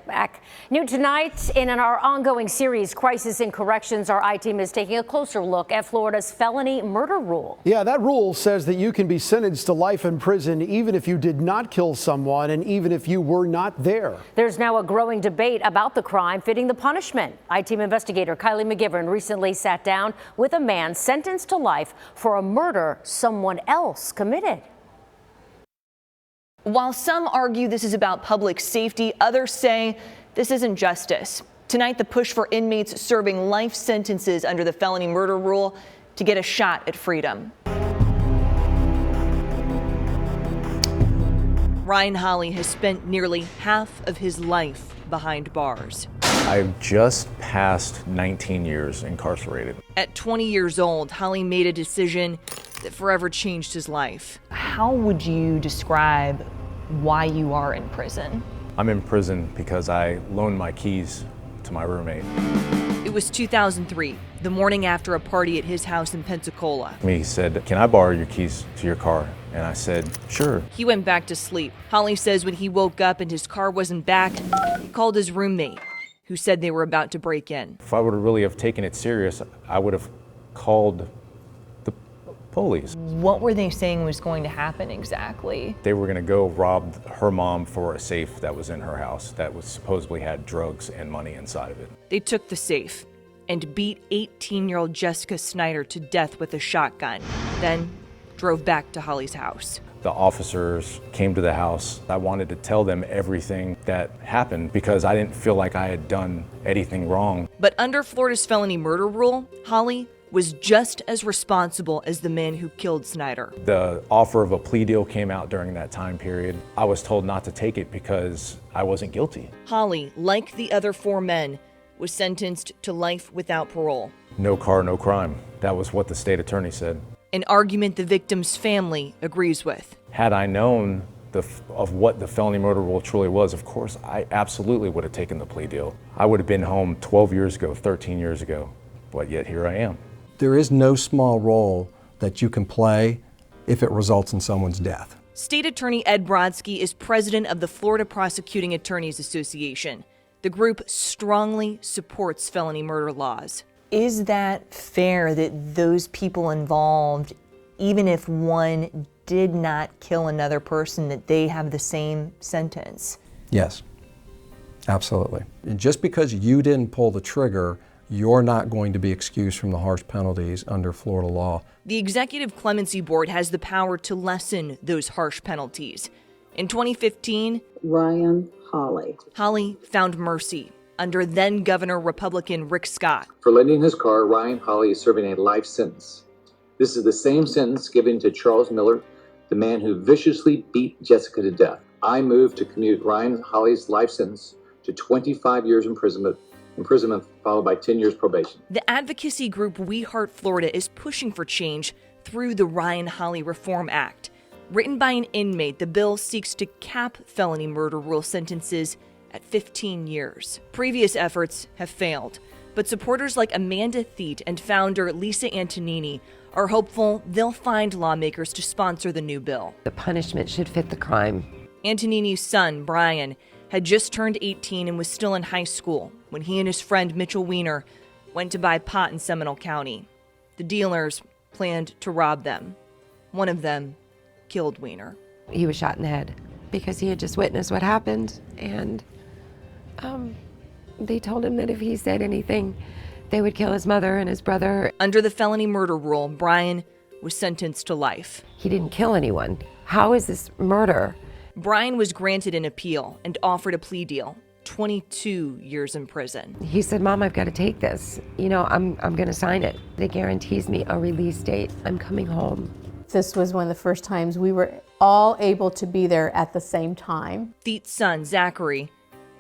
Back. New tonight in our ongoing series, Crisis in Corrections, our I-team is taking a closer look at Florida's felony murder rule. Yeah, that rule says that you can be sentenced to life in prison even if you did not kill someone and even if you were not there. There's now a growing debate about the crime fitting the punishment. I-team investigator Kylie McGivern recently sat down with a man sentenced to life for a murder someone else committed. While some argue this is about public safety, others say this isn't justice. Tonight, the push for inmates serving life sentences under the felony murder rule to get a shot at freedom. Ryan Holley has spent nearly half of his life behind bars. I've just passed 19 years incarcerated. At 20 years old, Holley made a decision that forever changed his life. How would you describe why you are in prison? I'm in prison because I loaned my keys to my roommate. It was 2003, the morning after a party at his house in Pensacola. He said, "Can I borrow your keys to your car?" And I said, "Sure." He went back to sleep. Holley says when he woke up and his car wasn't back, he called his roommate, who said they were about to break in. If I would have really have taken it serious, I would have called the police. What were they saying was going to happen exactly? They were going to go rob her mom for a safe that was in her house that was supposedly had drugs and money inside of it. They took the safe and beat 18-year-old Jessica Snyder to death with a shotgun, then drove back to Holley's house. The officers came to the house. I wanted to tell them everything that happened because I didn't feel like I had done anything wrong. But under Florida's felony murder rule, Holley was just as responsible as the man who killed Snyder. The offer of a plea deal came out during that time period. I was told not to take it because I wasn't guilty. Holley, like the other four men, was sentenced to life without parole. No car, no crime. That was what the state attorney said. An argument the victim's family agrees with. Had I known of what the felony murder rule truly was, of course, I absolutely would have taken the plea deal. I would have been home 12 years ago, 13 years ago, but yet here I am. There is no small role that you can play if it results in someone's death. State Attorney Ed Brodsky is president of the Florida Prosecuting Attorneys Association. The group strongly supports felony murder laws. Is that fair that those people involved, even if one did not kill another person, that they have the same sentence? Yes, absolutely. And just because you didn't pull the trigger, you're not going to be excused from the harsh penalties under Florida law. The Executive Clemency Board has the power to lessen those harsh penalties. In 2015, Ryan Holley found mercy under then-Governor Republican Rick Scott. For lending his car, Ryan Holley is serving a life sentence. This is the same sentence given to Charles Miller, the man who viciously beat Jessica to death. I move to commute Ryan Holley's life sentence to 25 years imprisonment followed by 10 years probation. The advocacy group We Heart Florida is pushing for change through the Ryan Holley Reform Act. Written by an inmate, the bill seeks to cap felony murder rule sentences at 15 years. Previous efforts have failed, but supporters like Amanda Theet and founder Lisa Antonini are hopeful they'll find lawmakers to sponsor the new bill. The punishment should fit the crime. Antonini's son, Brian, had just turned 18 and was still in high school when he and his friend Mitchell Weiner went to buy pot in Seminole County. The dealers planned to rob them. One of them killed Weiner. He was shot in the head because he had just witnessed what happened, and they told him that if he said anything, they would kill his mother and his brother. Under the felony murder rule, Brian was sentenced to life. He didn't kill anyone. How is this murder? Brian was granted an appeal and offered a plea deal, 22 years in prison. He said, "Mom, I've got to take this. You know, I'm going to sign it. It guarantees me a release date. I'm coming home." This was one of the first times we were all able to be there at the same time. Theet's son, Zachary,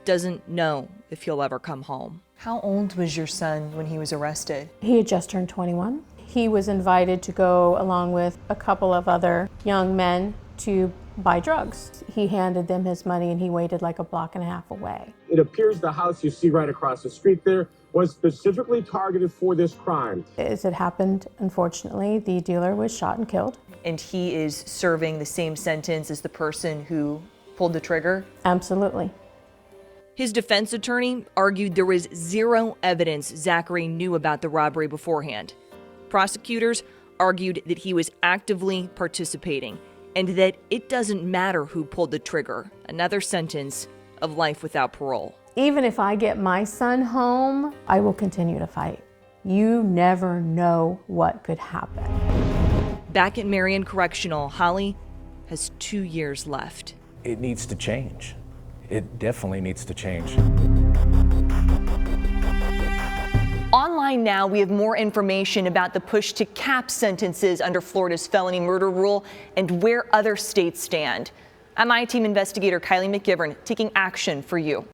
doesn't know if he'll ever come home. How old was your son when he was arrested? He had just turned 21. He was invited to go along with a couple of other young men to buy drugs. He handed them his money and he waited like a block and a half away. It appears the house you see right across the street there was specifically targeted for this crime. As it happened, unfortunately, the dealer was shot and killed. And he is serving the same sentence as the person who pulled the trigger? Absolutely. His defense attorney argued there was zero evidence Zachary knew about the robbery beforehand. Prosecutors argued that he was actively participating and that it doesn't matter who pulled the trigger. Another sentence of life without parole. Even if I get my son home, I will continue to fight. You never know what could happen. Back at Marion Correctional, Holly has 2 years left. It needs to change. It definitely needs to change. Online now, we have more information about the push to cap sentences under Florida's felony murder rule and where other states stand. I'm I-Team investigator Kylie McGivern taking action for you.